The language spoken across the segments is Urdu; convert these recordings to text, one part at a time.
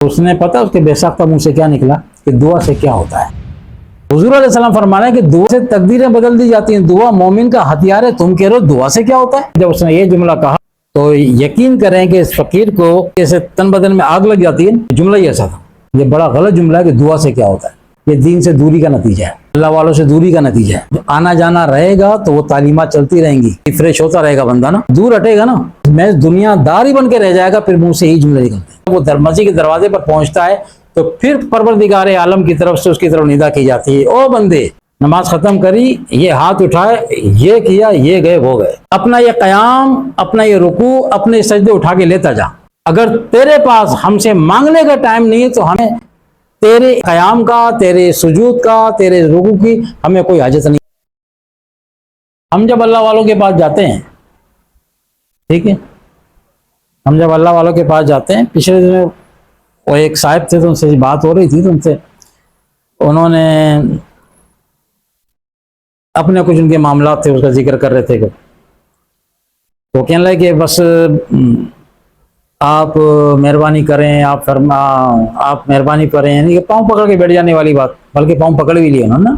تو اس نے پتا اس کے بے ساختہ منہ سے کیا نکلا کہ دعا سے کیا ہوتا ہے۔ حضور علیہ السلام فرمانا ہے کہ دعا سے تقدیریں بدل دی جاتی ہیں، دعا مومن کا ہتھیار ہے، تم کہہ رہے ہو دعا سے کیا ہوتا ہے؟ جب اس نے یہ جملہ کہا تو یقین کریں کہ اس فقیر کو جیسے تن بدن میں آگ لگ جاتی ہے۔ جملہ ہی ایسا تھا، یہ بڑا غلط جملہ ہے کہ دعا سے کیا ہوتا ہے، یہ دین سے دوری کا نتیجہ ہے، اللہ والوں سے دوری کا نتیجہ ہے۔ جو آنا جانا رہے گا تو وہ تعلیمات چلتی رہیں گی، ریفریش ہوتا رہے گا بندہ نا، دور ہٹے گا نا، میں دنیا دار ہی بن کے رہ جائے گا، پھر منہ سے ہی جملے نکلتے ہیں۔ وہ مسیح کے دروازے پر پہنچتا ہے تو پھر پروردگار عالم کی طرف سے اس کی طرف ندا کی جاتی ہے، او بندے نماز ختم کری، یہ ہاتھ اٹھائے، یہ کیا، یہ گئے وہ گئے، اپنا یہ قیام، اپنا یہ رکوع، اپنے سجدے اٹھا کے لیتا جا۔ اگر تیرے پاس ہم سے مانگنے کا ٹائم نہیں ہے تو ہمیں تیرے قیام کا، تیرے سجود کا، تیرے رکوع کی ہمیں کوئی حاجت نہیں۔ ہم جب اللہ والوں کے پاس جاتے ہیں، ٹھیک ہے، ہم جب اللہ والوں کے پاس جاتے ہیں، پچھلے دنوں وہ ایک صاحب تھے تو ان سے بات ہو رہی تھی، تو ان سے انہوں نے اپنے کچھ ان کے معاملات تھے اس کا ذکر کر رہے تھے، تو کہنے لگے کہ بس آپ مہربانی کریں، آپ مہربانی کریں، یعنی کہ پاؤں پکڑ کے بیٹھ جانے والی بات، بلکہ پاؤں پکڑ بھی لیے انہوں نے،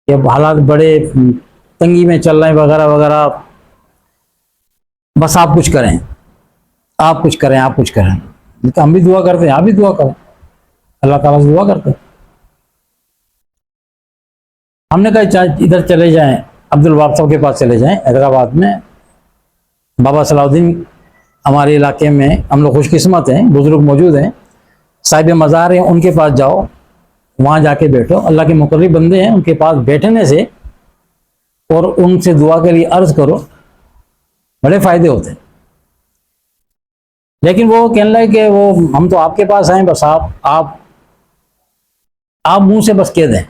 کہ حالات بڑے تنگی میں چل رہے ہیں وغیرہ وغیرہ، بس آپ کچھ کریں، آپ کچھ کریں، آپ کچھ کریں۔ تو ہم بھی دعا کرتے ہیں، آپ بھی دعا کریں، اللہ تعالیٰ سے دعا کرتے ہیں۔ ہم نے کہا ادھر چلے جائیں، عبد الوہاب صاحب کے پاس چلے جائیں، حیدرآباد میں بابا صلاح الدین، ہمارے علاقے میں ہم لوگ خوش قسمت ہیں، بزرگ موجود ہیں، صاحب مزار ہیں، ان کے پاس جاؤ، وہاں جا کے بیٹھو، اللہ کے مقرب بندے ہیں، ان کے پاس بیٹھنے سے اور ان سے دعا کے لیے عرض کرو، بڑے فائدے ہوتے ہیں۔ لیکن وہ کہنے لگے کہ وہ ہم تو آپ کے پاس آئیں، بس آپ منہ سے بس کہہ دیں۔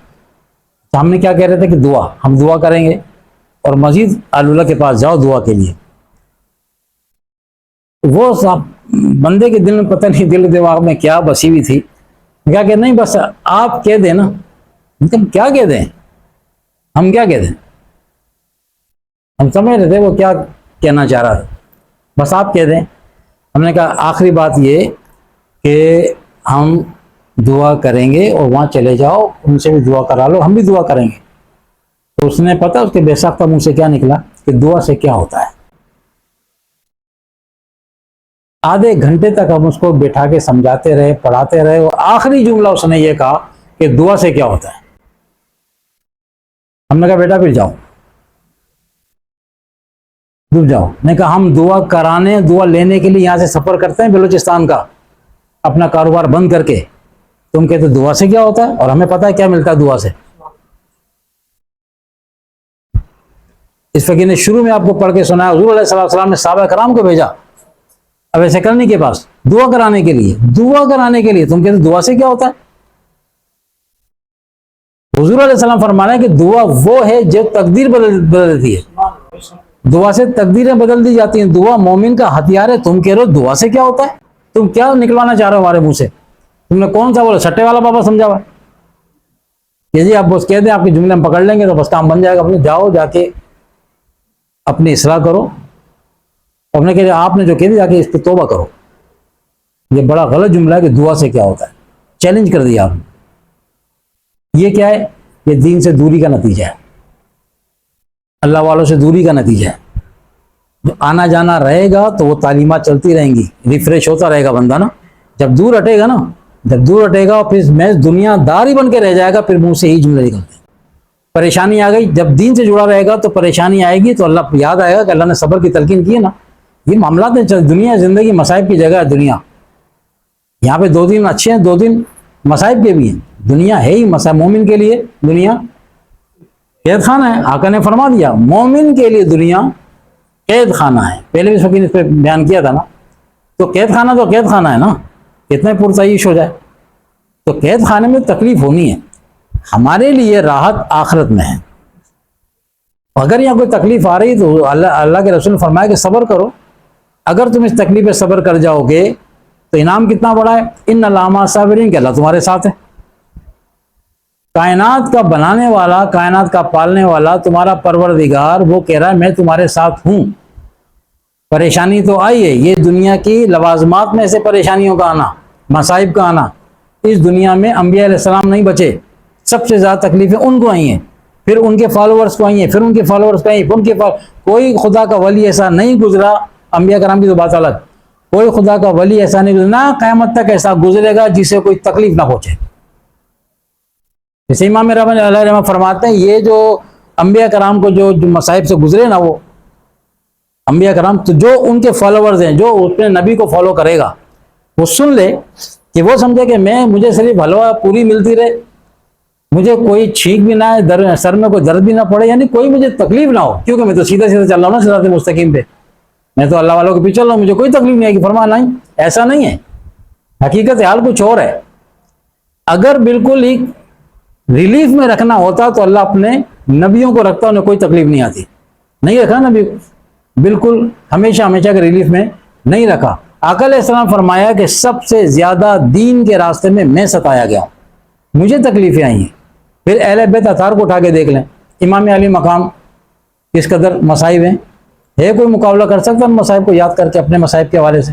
تو ہم نے کیا کہہ رہے تھے کہ دعا، ہم دعا کریں گے اور مزید اللہ کے پاس جاؤ دعا کے لیے۔ وہ بندے کے دل میں پتہ نہیں دل دماغ میں کیا بسی ہوئی تھی، کیا کہ نہیں بس آپ کہہ دیں نا، کیا کہہ دیں، ہم کیا کہہ دیں، ہم سمجھ رہے تھے وہ کیا کہنا چاہ رہا تھا، بس آپ کہہ دیں۔ ہم نے کہا آخری بات یہ کہ ہم دعا کریں گے اور وہاں چلے جاؤ، ان سے بھی دعا کرا لو، ہم بھی دعا کریں گے۔ تو اس نے پتا اس کے بے ساختہ منہ سے کیا نکلا کہ دعا سے کیا ہوتا ہے۔ آدھے گھنٹے تک ہم اس کو بٹھا کے سمجھاتے رہے، پڑھاتے رہے، اور آخری جملہ اس نے یہ کہا کہ دعا سے کیا ہوتا ہے۔ ہم نے کہا بیٹا پھر جاؤ، ڈوب جاؤ۔ نے کہا ہم دعا کرانے، دعا لینے کے لیے یہاں سے سفر کرتے ہیں بلوچستان کا، اپنا کاروبار بند کر کے، تم کہتے دعا سے کیا ہوتا ہے، اور ہمیں پتا ہے کیا ملتا ہے دعا سے۔ اس فقیر نے شروع میں آپ کو پڑھ کے سنایا، حضور علیہ السلام نے صحابہ کرام کو بھیجا اب ایسے کرنے کے پاس دعا کرانے کے لیے، تم کہتے دعا سے کیا ہوتا ہے۔ حضور علیہ السلام فرمانا ہے کہ دعا وہ ہے جو تقدیر بدل دیتی ہے، دعا سے تقدیریں بدل دی جاتی ہیں، دعا مومن کا ہتھیار ہے، تم کہہ رہے ہو دعا سے کیا ہوتا ہے، تم کیا نکلوانا چاہ رہے ہو ہمارے منہ سے، تم نے کون سا بولا سٹے والا بابا سمجھا ہوا کہ جی آپ بس کہہ دیں آپ کے جملے ہم پکڑ لیں گے تو بس کام بن جائے گا۔ اپنے جاؤ، جا کے اپنی اصلاح کرو، اور نے کہا آپ نے جو کہہ دیا کہ اس پہ توبہ کرو۔ یہ بڑا غلط جملہ ہے کہ دعا سے کیا ہوتا ہے، چیلنج کر دیا آپ نے۔ یہ کیا ہے، یہ دین سے دوری کا نتیجہ ہے، اللہ والوں سے دوری کا نتیجہ ہے۔ جو آنا جانا رہے گا تو وہ تعلیمات چلتی رہیں گی، ریفریش ہوتا رہے گا بندہ نا، جب دور ہٹے گا نا، پھر میں دنیا دار ہی بن کے رہ جائے گا، پھر منہ سے ہی جملے نکلتے ہیں۔ پریشانی آ گئی، جب دین سے جڑا رہے گا تو پریشانی آئے گی تو اللہ یاد آئے گا کہ اللہ نے صبر کی تلقین کی ہے نا۔ یہ معاملات میں دنیا زندگی مصائب کی جگہ ہے، دنیا یہاں پہ 2 دن اچھے ہیں، 2 دن مصائب کے بھی ہیں، دنیا ہے ہی مصائب، مومن کے لیے دنیا قید خانہ ہے۔ آقا نے فرما دیا مومن کے لیے دنیا قید خانہ ہے، پہلے بھی سب نے اس پہ بیان کیا تھا نا۔ تو قید خانہ ہے نا، کتنے پرتعیش ہو جائے، تو قید خانے میں تکلیف ہونی ہے، ہمارے لیے راحت آخرت میں ہے۔ اگر یہاں کوئی تکلیف آ رہی تو اللہ کے رسول نے فرمایا کہ صبر کرو، اگر تم اس تکلیف پہ صبر کر جاؤ گے تو انعام کتنا بڑا ہے، ان اللہ مع الصابرین، کہ اللہ تمہارے ساتھ ہے۔ کائنات کا بنانے والا، کائنات کا پالنے والا، تمہارا پروردگار وہ کہہ رہا ہے میں تمہارے ساتھ ہوں۔ پریشانی تو آئی ہے، یہ دنیا کی لوازمات میں سے پریشانیوں کا آنا، مصائب کا آنا۔ اس دنیا میں انبیاء علیہ السلام نہیں بچے، سب سے زیادہ تکلیفیں ان کو آئی ہیں، پھر ان کے فالوورز کو آئی ہیں، پھر ان کے فالوورز کو آئی ہیں، پھر ان کے کوئی خدا کا ولی ایسا نہیں گزرا، انبیاء کرام کی تو بات الگ، کوئی خدا کا ولی ایسا نہیں گزرا، نہ قیامت تک ایسا گزرے گا جسے کوئی تکلیف نہ پہنچے۔ جیسے امام رحمۃ اللہ علیہ فرماتے ہیں یہ جو انبیاء کرام کو جو مصائب سے گزرے نا، وہ انبیاء کرام تو جو ان کے فالوورز ہیں، جو اپنے نبی کو فالو کرے گا، وہ سن لے کہ وہ سمجھے کہ مجھے صرف حلوہ پوری ملتی رہے، مجھے کوئی چھینک بھی نہ آئے، سر میں کوئی درد بھی نہ پڑے، یعنی کوئی مجھے تکلیف نہ ہو، کیونکہ میں تو سیدھا سیدھا چل رہا ہوں نا صراط مستقیم پہ، میں تو اللہ والوں کے پیچھے چل رہا ہوں، مجھے کوئی تکلیف نہیں آئے گی۔ فرمایا نہیں، ایسا نہیں ہے، حقیقت حال کچھ اور ہے۔ اگر بالکل ہی ریلیف میں رکھنا ہوتا تو اللہ اپنے نبیوں کو رکھتا، انہیں کوئی تکلیف نہیں آتی، نہیں رکھا نبی بالکل ہمیشہ ہمیشہ کے ریلیف میں نہیں رکھا۔ آقا علیہ السلام فرمایا کہ سب سے زیادہ دین کے راستے میں ستایا گیا، مجھے تکلیفیں آئی ہیں۔ پھر اہل بیت اطہار کو اٹھا کے دیکھ لیں، امام علی مقام کس قدر مصائب ہیں، ہے کوئی مقابلہ کر سکتا ان مصائب کو یاد کر کے اپنے مصائب کے حوالے سے؟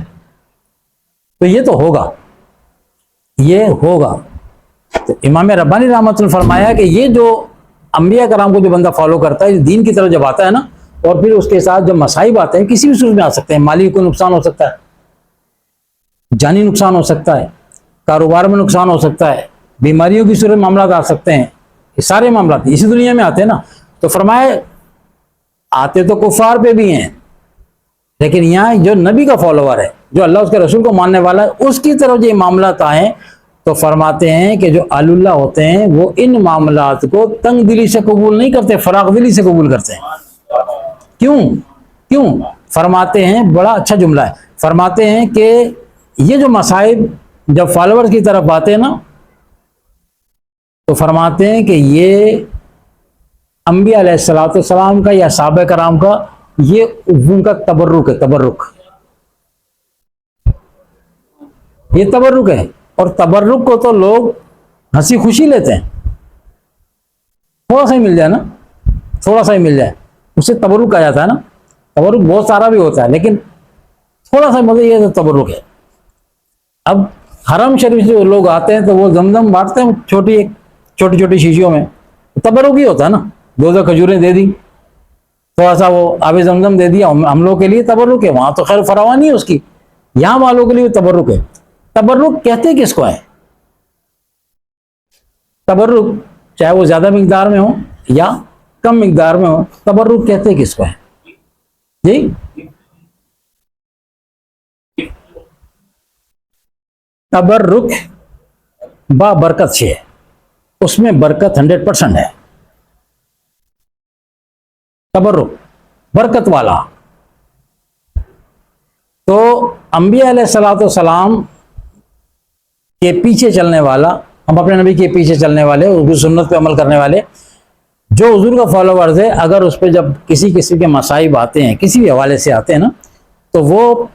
تو یہ تو ہوگا، یہ ہوگا۔ تو امام ربانی رحمۃ اللہ فرمایا کہ یہ جو انبیاء کرام کو جو بندہ فالو کرتا ہے، دین کی طرف جب آتا ہے نا، اور پھر اس کے ساتھ جب مصائب آتے ہیں، کسی بھی صورت میں آ سکتے ہیں، مالی کو نقصان ہو سکتا ہے، جانی نقصان ہو سکتا ہے، کاروبار میں نقصان ہو سکتا ہے، بیماریوں کی صورت معاملات آ سکتے ہیں، یہ سارے معاملات اسی دنیا میں آتے ہیں نا۔ تو فرمائے آتے تو کفار پہ بھی ہیں، لیکن یہاں جو نبی کا فالوور ہے، جو اللہ اس کے رسول کو ماننے والا ہے، اس کی طرف جو معاملات آئیں تو فرماتے ہیں کہ جو آل اللہ ہوتے ہیں وہ ان معاملات کو تنگ دلی سے قبول نہیں کرتے، فراغ دلی سے قبول کرتے ہیں۔ کیوں فرماتے ہیں، بڑا اچھا جملہ ہے، فرماتے ہیں کہ یہ جو مصائب جب فالوور کی طرف آتے ہیں نا، تو فرماتے ہیں کہ یہ انبیاء علیہ السلام کا یا صحابہ کرام کا یہ ان کا تبرک ہے، یہ تبرک ہے۔ اور تبرک کو تو لوگ ہنسی خوشی لیتے ہیں، تھوڑا سا ہی مل جائے نا، تھوڑا سا ہی مل جائے اسے تبرک کہا جاتا ہے نا۔ تبرک بہت سارا بھی ہوتا ہے، لیکن تھوڑا سا مطلب یہ تبرک ہے۔ اب حرم شریف سے لوگ آتے ہیں تو وہ زمزم بانٹتے ہیں چھوٹی چھوٹی شیشیوں میں، تبرک ہی ہوتا ہے نا، دو کھجوریں دے دی، تھوڑا سا وہ آب زمزم دے دیا، ہم لوگوں کے لیے تبرک ہے، وہاں تو خیر فراوانی ہے اس کی، یہاں والوں کے لیے تبرک ہے۔ تبرک کہتے کس کو ہے؟ تبرک چاہے وہ زیادہ مقدار میں ہو یا کم مقدار میں ہو، تبرک کہتے کس کو ہے جی؟ تبرک با برکت سے ہے، اس میں برکت 100% ہے، تبرک برکت والا۔ تو انبیاء علیہ السلام کے پیچھے چلنے والا، ہم اپنے نبی کے پیچھے چلنے والے، حضور سنت پہ عمل کرنے والے، جو حضور کا فالوورز ہے، اگر اس پہ جب کسی کے مصائب آتے ہیں، کسی بھی حوالے سے آتے ہیں نا، تو وہ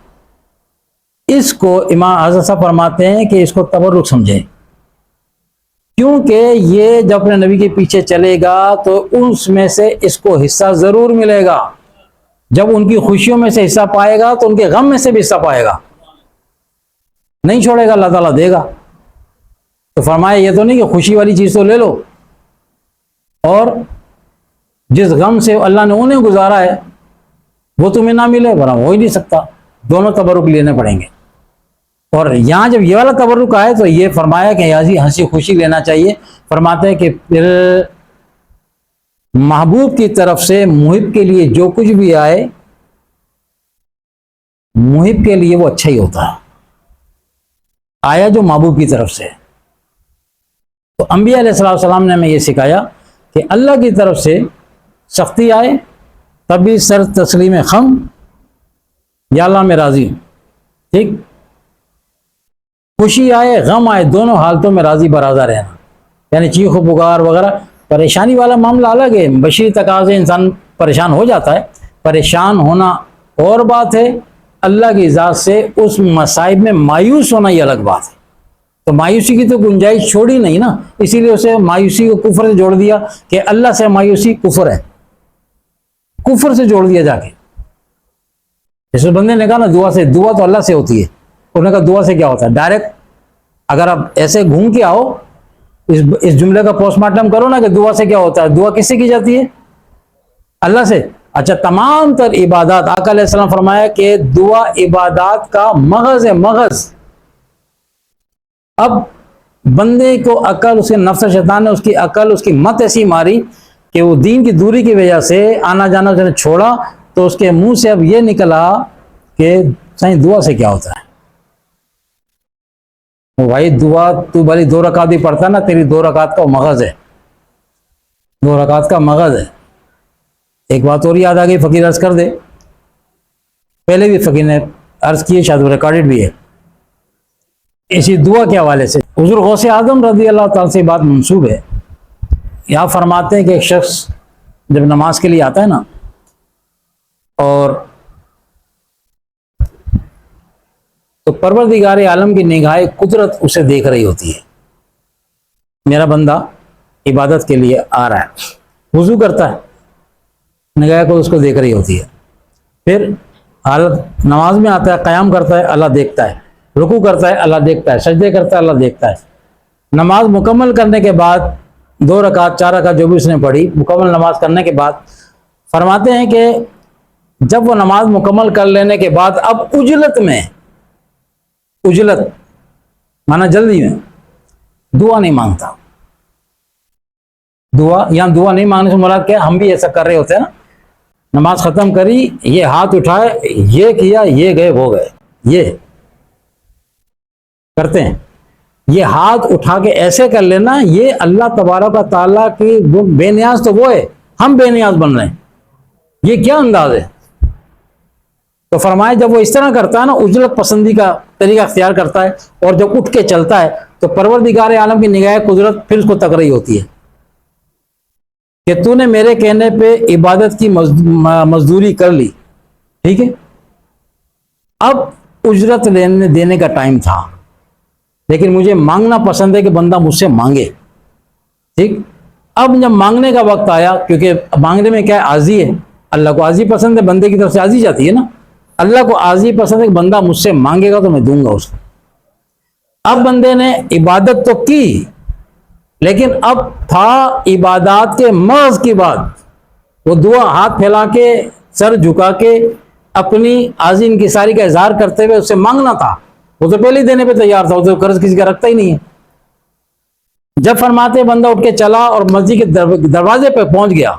اس کو امام حضرت صاحب فرماتے ہیں کہ اس کو تبرک سمجھیں، کیونکہ یہ جب اپنے نبی کے پیچھے چلے گا تو اس میں سے اس کو حصہ ضرور ملے گا، جب ان کی خوشیوں میں سے حصہ پائے گا تو ان کے غم میں سے بھی حصہ پائے گا، نہیں چھوڑے گا، اللہ تعالیٰ دے گا۔ تو فرمایا یہ تو نہیں کہ خوشی والی چیز تو لے لو، اور جس غم سے اللہ نے انہیں گزارا ہے وہ تمہیں نہ ملے، ورنہ ہو ہی نہیں سکتا، دونوں تبرک لینے پڑیں گے۔ اور یہاں جب یہ والا تبرک آئے تو یہ فرمایا کہ ہنسی خوشی لینا چاہیے۔ فرماتے ہیں کہ پھر محبوب کی طرف سے محب کے لیے جو کچھ بھی آئے، محب کے لیے وہ اچھا ہی ہوتا ہے، آیا جو محبوب کی طرف سے۔ تو انبیاء علیہ السلام نے ہمیں یہ سکھایا کہ اللہ کی طرف سے سختی آئے تب بھی سر تسلیم خم، یا اللہ میں راضی ہوں، ٹھیک، خوشی آئے غم آئے دونوں حالتوں میں راضی برازہ رہنا، یعنی چیخ و پکار وغیرہ۔ پریشانی والا معاملہ الگ ہے، بشری تقاضے انسان پریشان ہو جاتا ہے، پریشان ہونا اور بات ہے، اللہ کی ذات سے اس مصائب میں مایوس ہونا یہ الگ بات ہے۔ تو مایوسی کی تو گنجائش چھوڑی نہیں نا، اسی لیے اسے مایوسی کو کفر سے جوڑ دیا کہ اللہ سے مایوسی کفر ہے، کفر سے جوڑ دیا جا کے۔ جس بندے نے کہا نا دعا سے، دعا تو اللہ سے ہوتی ہے، انہوں نے کہا دعا سے کیا ہوتا ہے؟ ڈائریکٹ اگر آپ ایسے گھوم کے آؤ، اس جملے کا پوسٹ مارٹم کرو نا کہ دعا سے کیا ہوتا ہے، دعا کس سے کی جاتی ہے؟ اللہ سے۔ اچھا، تمام تر عبادات، آقا علیہ السلام فرمایا کہ دعا عبادات کا مغز ہے، مغز۔ اب بندے کو عقل، اس کے نفس شیطان نے اس کی عقل، اس کی مت ایسی ماری کہ وہ دین کی دوری کی وجہ سے آنا جانا اس نے چھوڑا، تو اس کے منہ سے اب یہ نکلا کہ صحیح دعا سے کیا ہوتا ہے؟ بھائی دعا تو بھلی 2 رکعت بھی پڑھتا نا، تیری 2 رکعت کا مغز ہے، 2 رکعت کا مغز ہے۔ ایک بات اور یاد آ گئی، فقیر عرض کر دے، پہلے بھی فقیر نے عرض کی ہے، شاید وہ ریکارڈڈ بھی ہے، اسی دعا کے حوالے سے حضور غوث اعظم رضی اللہ تعالیٰ سے بات منسوب ہے۔ یہاں فرماتے ہیں کہ ایک شخص جب نماز کے لیے آتا ہے نا، اور تو پروردگار عالم کی نگاہ قدرت اسے دیکھ رہی ہوتی ہے، میرا بندہ عبادت کے لیے آ رہا ہے، وضو کرتا ہے، نگاہ کو اس کو دیکھ رہی ہوتی ہے، پھر حالت نماز میں آتا ہے، قیام کرتا ہے، اللہ دیکھتا ہے، رکوع کرتا ہے، اللہ دیکھتا ہے، سجدے کرتا ہے، اللہ دیکھتا ہے۔ نماز مکمل کرنے کے بعد 2 رکعت 4 رکعت جو بھی اس نے پڑھی، مکمل نماز کرنے کے بعد فرماتے ہیں کہ جب وہ نماز مکمل کر لینے کے بعد اب عجلت میں، عجلت مانا جلدی میں، دعا نہیں مانگتا۔ دعا یہاں دعا نہیں مانگنے سے مراد کیا؟ ہم بھی ایسا کر رہے ہوتے ہیں نا، نماز ختم کری، یہ ہاتھ اٹھائے، یہ کیا، یہ گئے، وہ گئے، یہ کرتے ہیں، یہ ہاتھ اٹھا کے ایسے کر لینا، یہ اللہ تبارک و تعالیٰ کی وہ بے نیاز تو وہ ہے، ہم بے نیاز بن رہے ہیں، یہ کیا انداز ہے؟ تو فرمایا جب وہ اس طرح کرتا ہے نا، اجلت پسندی کا طریقہ اختیار کرتا ہے، اور جب اٹھ کے چلتا ہے تو پروردگار عالم کی نگاہ قدرت پھر اس کو تک رہی ہوتی ہے کہ تو نے میرے کہنے پہ عبادت کی مزدوری کر لی، ٹھیک ہے، اب اجرت دینے کا ٹائم تھا، لیکن مجھے مانگنا پسند ہے کہ بندہ مجھ سے مانگے، ٹھیک۔ اب جب مانگنے کا وقت آیا، کیونکہ مانگنے میں کیا ہے؟ عاجزی ہے، اللہ کو عاجزی پسند ہے، بندے کی طرف سے عاجزی جاتی ہے نا، اللہ کو عاجزی پسند ہے کہ بندہ مجھ سے مانگے گا تو میں دوں گا اس کو۔ اب بندے نے عبادت تو کی، لیکن اب تھا عبادات کے محض کی بات، وہ دعا ہاتھ پھیلا کے، سر جھکا کے، اپنی عاجزی انکساری کا اظہار کرتے ہوئے اس سے مانگنا تھا، وہ تو پہلے ہی دینے پہ تیار تھا، وہ تو قرض کسی کا رکھتا ہی نہیں ہے۔ جب فرماتے بندہ اٹھ کے چلا اور مسجد کے دروازے پہ پہنچ گیا،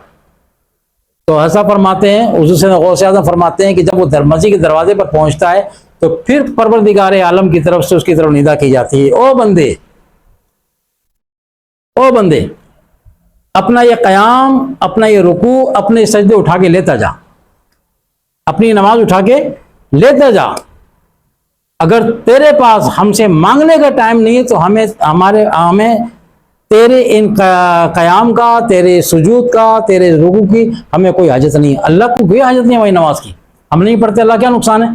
تو ایسا فرماتے ہیں حضور سے غوث اعظم فرماتے ہیں کہ جب وہ مسجد کے دروازے پر پہنچتا ہے تو پھر پروردگار عالم کی طرف سے اس کی طرف ندا کی جاتی ہے، او بندے، او بندے، اپنا یہ قیام، اپنا یہ رکوع، اپنے سجدے اٹھا کے لیتا جا، اپنی نماز اٹھا کے لیتا جا، اگر تیرے پاس ہم سے مانگنے کا ٹائم نہیں ہے تو ہمیں تیرے ان قیام کا، تیرے سجود کا، تیرے رکوع کی ہمیں کوئی حاجت نہیں ہے۔ اللہ کو کوئی حاجت نہیں ہے ہماری نماز کی، ہم نہیں پڑھتے، اللہ کیا نقصان ہے؟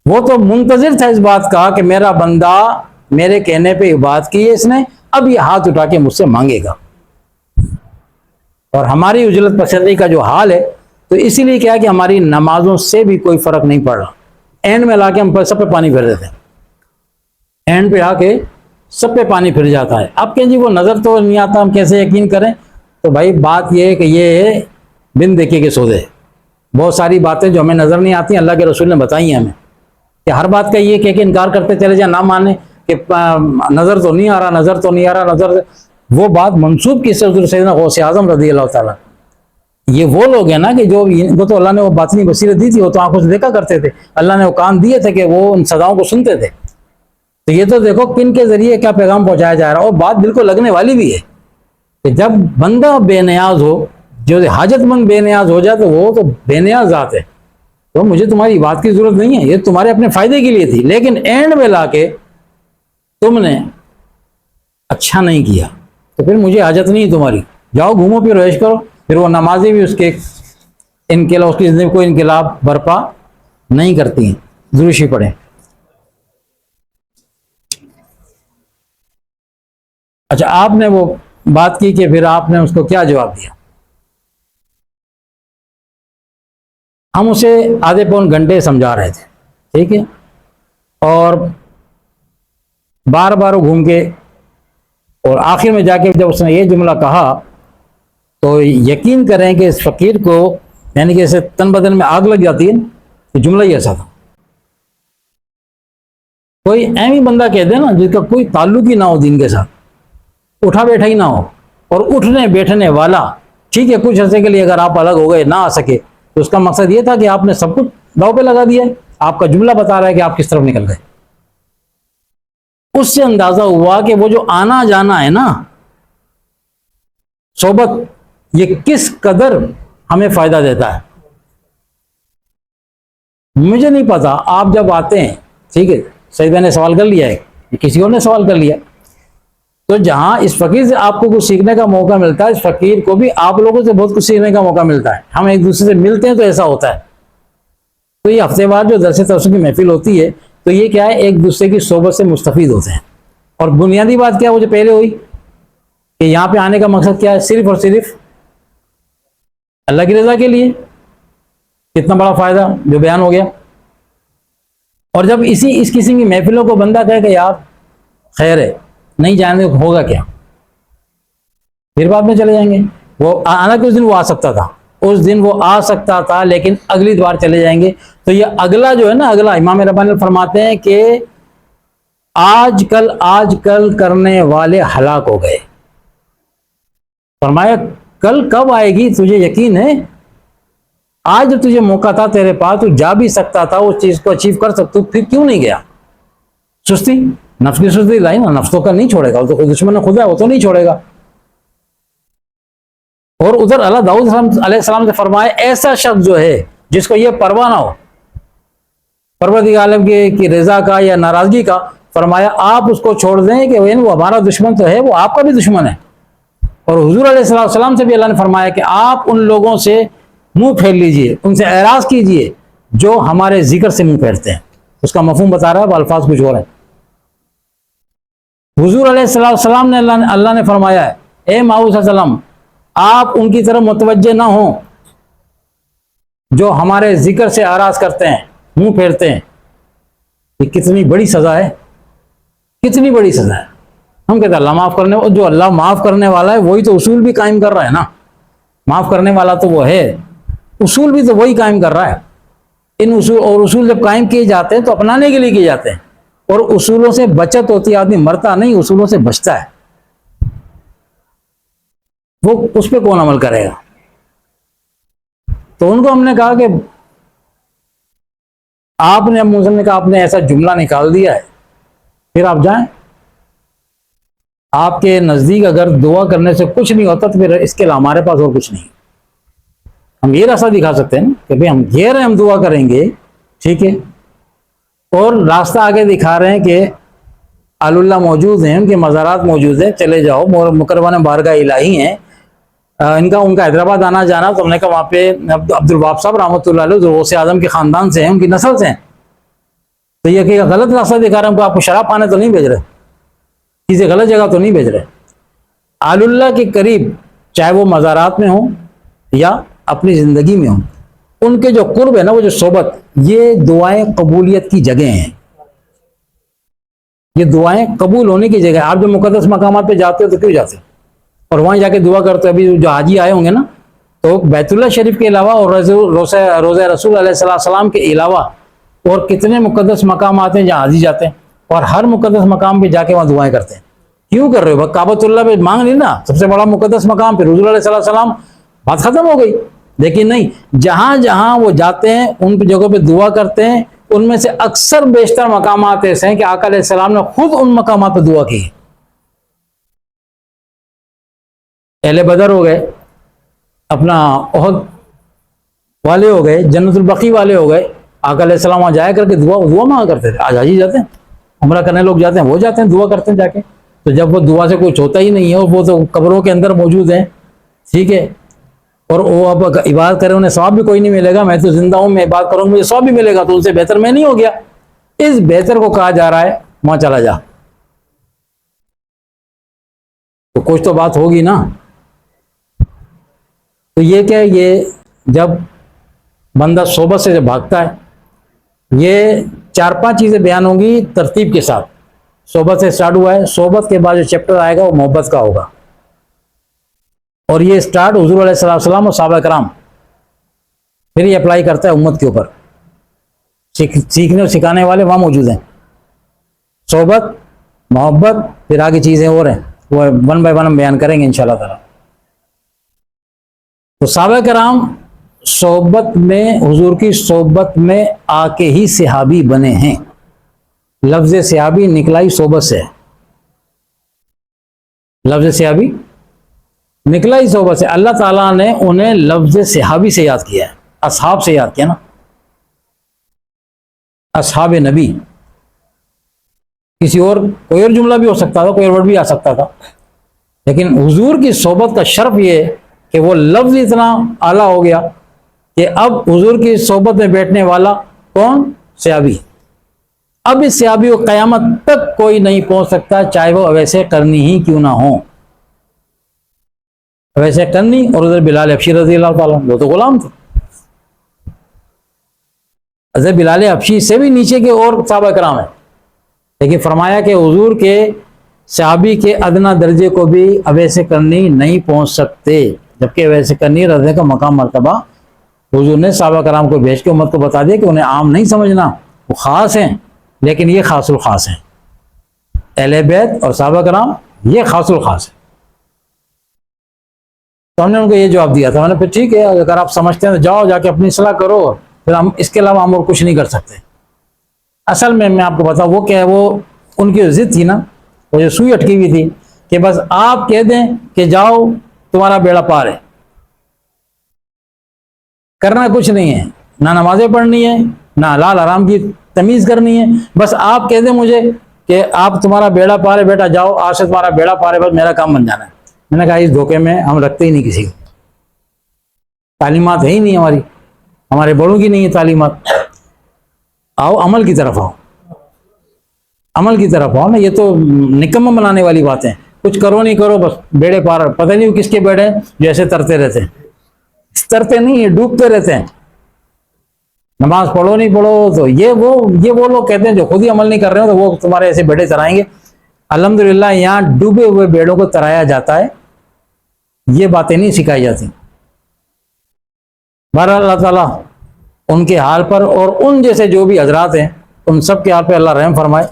وہ تو منتظر تھا اس بات کا کہ میرا بندہ میرے کہنے پہ عبادت کی ہے اس نے، اب یہ ہاتھ اٹھا کے مجھ سے مانگے گا۔ اور ہماری اجلت پسندی کا جو حال ہے، تو اسی لیے کیا کہ ہماری نمازوں سے بھی کوئی فرق نہیں پڑ رہا، اینڈ میں لا کے ہم سب پہ پانی پھیر دیتے ہیں، اینڈ پہ آ کے سب پہ پانی پھر جاتا ہے۔ اب کہ جی وہ نظر تو نہیں آتا، ہم کیسے یقین کریں؟ تو بھائی بات یہ ہے کہ یہ بن دیکھے کے سودے، بہت ساری باتیں جو ہمیں نظر نہیں آتی اللہ کے رسول نے بتائی ہیں ہمیں، کہ ہر بات کا یہ کہ انکار کرتے چلے جائیں، نہ مانے کہ نظر تو نہیں آ رہا، نظر تو نہیں آ رہا، نظر، وہ بات منسوب کس سے؟ حضور سیدنا غوث اعظم رضی اللہ تعالیٰ۔ یہ وہ لوگ ہیں نا کہ جو وہ تو اللہ نے وہ باطنی بصیرت دی تھی، وہ تو آنکھوں سے دیکھا کرتے تھے، اللہ نے وہ کان دیے تھے کہ وہ ان صداؤں کو سنتے تھے، تو یہ تو دیکھو کن کے ذریعے کیا پیغام پہنچایا جا رہا ہے، اور بات بالکل لگنے والی بھی ہے کہ جب بندہ بے نیاز ہو، جو حاجت مند بے نیاز ہو جائے تو وہ تو بے نیاز ذات ہے، تو مجھے تمہاری بات کی ضرورت نہیں ہے، یہ تمہارے اپنے فائدے کے لیے تھی، لیکن اینڈ میں لا کے تم نے اچھا نہیں کیا تو پھر مجھے حاجت نہیں ہے تمہاری، جاؤ گھومو پھر عیش کرو۔ پھر وہ نمازیں بھی اس کے انقلاب، اس کی زندگی کوئی انقلاب برپا نہیں کرتی ہیں، ضرور پڑھیں۔ اچھا، آپ نے وہ بات کی کہ پھر آپ نے اس کو کیا جواب دیا؟ ہم اسے آدھے پون گھنٹے سمجھا رہے تھے، ٹھیک ہے، اور بار بار وہ گھوم کے، اور آخر میں جا کے جب اس نے یہ جملہ کہا تو یقین کریں کہ اس فقیر کو یعنی کہ اسے تن بدن میں آگ لگ جاتی ہے، تو جملہ ہی ایسا تھا۔ کوئی ایم ہی بندہ کہہ دے نا جس کا کوئی تعلق ہی نہ ہو دین کے ساتھ، اٹھا بیٹھا ہی نہ ہو، اور اٹھنے بیٹھنے والا، ٹھیک ہے کچھ عرصے کے لیے اگر آپ الگ ہو گئے نہ آ سکے تو اس کا مقصد یہ تھا کہ آپ نے سب کچھ داؤ پہ لگا دیا ہے، آپ کا جملہ بتا رہا ہے کہ آپ کس طرف نکل گئے۔ اس سے اندازہ ہوا کہ وہ جو آنا جانا ہے نا صحبت، یہ کس قدر ہمیں فائدہ دیتا ہے۔ مجھے نہیں پتا آپ جب آتے ہیں، ٹھیک ہے، سعید بھائی نے سوال کر لیا ہے، کسی اور نے سوال کر لیا، تو جہاں اس فقیر سے آپ کو کچھ سیکھنے کا موقع ملتا ہے، اس فقیر کو بھی آپ لوگوں سے بہت کچھ سیکھنے کا موقع ملتا ہے۔ ہم ایک دوسرے سے ملتے ہیں تو ایسا ہوتا ہے۔ تو یہ ہفتے وار جو درس تفسیر کی محفل ہوتی ہے، تو یہ کیا ہے، ایک دوسرے کی صحبت سے مستفید ہوتے ہیں۔ اور بنیادی بات کیا ہے، وہ جو پہلے ہوئی کہ یہاں پہ آنے کا مقصد کیا ہے، صرف اور صرف اللہ کی رضا کے لیے۔ کتنا بڑا فائدہ جو بیان ہو گیا۔ اور جب اس قسم کی محفلوں کو بندہ کہے کہ یار خیر ہے نہیں جانے ہوگا کیا، پھر بعد میں چلے جائیں گے، وہ آنا کہ اس دن وہ آ سکتا تھا، اس دن وہ آ سکتا تھا لیکن اگلی بار چلے جائیں گے۔ تو یہ اگلا جو ہے نا، اگلا امام ربانی فرماتے ہیں کہ آج کل کرنے والے ہلاک ہو گئے۔ فرمایا کل کب آئے گی تجھے یقین ہے؟ آج جب تجھے موقع تھا تیرے پاس، تو جا بھی سکتا تھا، اس چیز کو اچیو کر سکتا، پھر کیوں نہیں گیا؟ سستی، نفس کی سستی لائی نا، نفس تو کا نہیں چھوڑے گا، وہ تو خود دشمن خدا ہے، وہ تو نہیں چھوڑے گا۔ اور ادھر اللہ داؤد علیہ السلام سے فرمائے ایسا شخص جو ہے جس کو یہ پرواہ نہ ہو پروردگار عالم کی رضا کا یا ناراضگی کا، فرمایا آپ اس کو چھوڑ دیں کہ وہ ہمارا دشمن تو ہے، وہ آپ کا بھی دشمن ہے۔ اور حضور علیہ السلام سے بھی اللہ نے فرمایا کہ آپ ان لوگوں سے منہ پھیر لیجئے، ان سے اعراض کیجئے جو ہمارے ذکر سے منہ پھیرتے ہیں۔ اس کا مفہوم بتا رہا ہے، وہ الفاظ کچھ اور ہیں۔ حضور علیہ السلام نے اللہ نے فرمایا ہے اے محمد صلی اللہ علیہ وسلم آپ ان کی طرف متوجہ نہ ہوں جو ہمارے ذکر سے اعراض کرتے ہیں، منہ پھیرتے ہیں۔ یہ کتنی بڑی سزا ہے، کتنی بڑی سزا ہے۔ ہم کہتے ہیں اللہ معاف کرنے، جو اللہ معاف کرنے والا ہے وہی تو اصول بھی قائم کر رہا ہے نا۔ معاف کرنے والا تو وہ ہے، اصول بھی تو وہی قائم کر رہا ہے۔ ان اصول اور اصول جب قائم کیے جاتے ہیں تو اپنانے کے لیے کیے جاتے ہیں، اور اصولوں سے بچت ہوتی ہے، آدمی مرتا نہیں، اصولوں سے بچتا ہے۔ وہ اس پہ کون عمل کرے گا؟ تو ان کو ہم نے کہا کہ آپ نے نے کہا آپ نے ایسا جملہ نکال دیا ہے، پھر آپ جائیں۔ آپ کے نزدیک اگر دعا کرنے سے کچھ نہیں ہوتا تو پھر اس کے علاوہ ہمارے پاس اور کچھ نہیں۔ ہم یہ راستہ دکھا سکتے ہیں کہ بھئی ہم یہ رہے، ہم دعا کریں گے، ٹھیک ہے، اور راستہ آگے دکھا رہے ہیں کہ اللہ موجود ہیں، ان کے مزارات موجود ہیں، چلے جاؤ، مکرمہ بارگاہ الہی ہیں، ان کا حیدرآباد آنا جانا، تو ہم نے کہا وہاں پہ عبد الوہاب صاحب رحمۃ اللہ علیہ جو غوث اعظم کے خاندان سے ہیں، ان کی نسل سے ہیں، تو یہ کہ غلط راستہ دکھا رہے ہیں، آپ کو شراب پانے تو نہیں بھیج رہے، کسی غلط جگہ تو نہیں بھیج رہے۔ اللہ کے قریب چاہے وہ مزارات میں ہوں یا اپنی زندگی میں ہوں، ان کے جو قرب ہے نا، وہ جو صحبت، یہ دعائیں قبولیت کی جگہ ہیں، یہ دعائیں قبول ہونے کی جگہ۔ آپ جو مقدس مقامات پہ جاتے ہو تو کیوں جاتے ہو؟ اور وہاں جا کے دعا کرتے ہو۔ ابھی جو حاجی آئے ہوں گے نا، تو بیت اللہ شریف کے علاوہ اور روضہ رسول علیہ السلام کے علاوہ اور کتنے مقدس مقامات ہیں جہاں حاجی جاتے ہیں، اور ہر مقدس مقام پہ جا کے وہاں دعائیں کرتے ہیں۔ کیوں کر رہے ہو؟ کعبۃ اللہ پہ مانگ لی نا، سب سے بڑا مقدس مقام پہ حضور علیہ السلام، بات ختم ہو گئی۔ لیکن نہیں، جہاں جہاں وہ جاتے ہیں ان جگہوں پہ دعا کرتے ہیں۔ ان میں سے اکثر بیشتر مقامات ایسے ہیں کہ آقا علیہ السلام نے خود ان مقامات پہ دعا کی۔ اہل بدر ہو گئے، اپنا احد والے ہو گئے، جنت البقیع والے ہو گئے، آقا علیہ السلام وہاں جایا کر کے دعا مانگا کرتے تھے۔ آج حاجی جاتے ہیں، عمرہ کرنے لوگ جاتے ہیں، وہ جاتے ہیں دعا کرتے ہیں جا کے۔ تو جب وہ دعا سے کچھ ہوتا ہی نہیں ہے، اور وہ تو قبروں کے اندر موجود ہیں، ٹھیک ہے، اور وہ اب عبادت کریں، انہیں ثواب بھی کوئی نہیں ملے گا، میں تو زندہ ہوں، میں عبادت کروں مجھے ثواب بھی ملے گا، تو ان سے بہتر میں نہیں ہو گیا؟ اس بہتر کو کہا جا رہا ہے وہاں چلا جا، تو کچھ تو بات ہوگی نا۔ تو یہ کیا، یہ جب بندہ صحبت سے جب بھاگتا ہے. یہ 4-5 چیزیں بیان ہوں گی ترتیب کے ساتھ. صحبت سے سٹارٹ ہوا ہے. صحبت کے بعد جو چیپٹر آئے گا وہ محبت کا ہوگا, اور یہ سٹارٹ حضور علیہ السلام اور صحابہ کرام, پھر یہ اپلائی کرتا ہے امت کے اوپر. سیکھنے اور سکھانے والے وہاں موجود ہیں. صحبت, محبت, پھر آگے چیزیں اور ہیں, وہ 1 بائی 1 ہم بیان کریں گے انشاءاللہ تعالی. تو صحابہ کرام صحبت میں, حضور کی صحبت میں آ کے ہی صحابی بنے ہیں. لفظ صحابی نکلا ہی صحبت سے. لفظ صحابی نکلا ہی صحبت سے. اللہ تعالیٰ نے انہیں لفظ صحابی سے یاد کیا ہے, اصحاب سے یاد کیا نا, اصحاب نبی. کسی اور کوئی اور جملہ بھی ہو سکتا تھا, کوئی اور ورڈ بھی آ سکتا تھا, لیکن حضور کی صحبت کا شرف یہ ہے کہ وہ لفظ اتنا اعلیٰ ہو گیا کہ اب حضور کی صحبت میں بیٹھنے والا کون؟ صحابی. اب اس صحابی کو قیامت تک کوئی نہیں پہنچ سکتا, چاہے وہ اویس قرنی ہی کیوں نہ ہو. اویس قرنی اور ادھر بلال حبشی رضی اللہ تعالیٰ, وہ تو غلام تھے. حضرت بلال حبشی سے بھی نیچے کے اور صحابہ کرام ہیں, لیکن فرمایا کہ حضور کے صحابی کے ادنا درجے کو بھی اویس قرنی نہیں پہنچ سکتے, جبکہ اویس قرنی رضی کا مقام مرتبہ حضور نے صحابہ کرام کو بھیج کے امت کو بتا دیا کہ انہیں عام نہیں سمجھنا, وہ خاص ہیں, لیکن یہ خاص الخاص ہیں. اہل بیت اور صحابہ کرام یہ خاص الخاص ہے. تو ہم نے ان کو یہ جواب دیا تھا. میں نے پھر ٹھیک ہے, اگر آپ سمجھتے ہیں تو جاؤ, جا کے اپنی اصلاح کرو, پھر ہم اس کے علاوہ ہم اور کچھ نہیں کر سکتے. اصل میں آپ کو بتاؤں وہ کیا ہے, وہ ان کی ضد تھی نا, وہ جو سوئی اٹکی ہوئی تھی کہ بس آپ کہہ دیں کہ جاؤ تمہارا بیڑا پار ہے. کرنا کچھ نہیں ہے, نہ نمازیں پڑھنی ہے, نہ حلال حرام کی تمیز کرنی ہے, بس آپ کہہ دیں مجھے کہ آپ تمہارا بیڑا پار ہے, بیٹا جاؤ آج سے تمہارا بیڑا پار ہے, بس میرا کام بن جانا ہے. میں نے کہا اس دھوکے میں ہم رکھتے ہی نہیں کسی کو. تعلیمات ہے ہی نہیں ہماری, ہمارے بڑوں کی نہیں ہے تعلیمات. آؤ عمل کی طرف آؤ, عمل کی طرف آؤ نا. یہ تو نکمہ بنانے والی باتیں, کچھ کرو نہیں کرو بس بیڑے پار. پتہ نہیں وہ کس کے بیڑے ہیں جو ایسے ترتے رہتے ہیں. ترتے نہیں ہیں, ڈوبتے رہتے ہیں. نماز پڑھو نہیں پڑھو تو یہ وہ لوگ کہتے ہیں جو خود ہی عمل نہیں کر رہے ہو تو وہ تمہارے ایسے بیڑے ترائیں گے. الحمدللہ یہاں ڈوبے ہوئے بیڑوں کو ترایا جاتا ہے, یہ باتیں نہیں سکھائی جاتی. بہرحال اللہ تعالیٰ ان کے حال پر اور ان جیسے جو بھی حضرات ہیں ان سب کے حال پہ اللہ رحم فرمائے.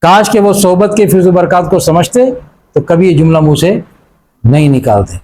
کاش کہ وہ صحبت کے فیض و برکات کو سمجھتے تو کبھی یہ جملہ منہ سے نہیں نکالتے.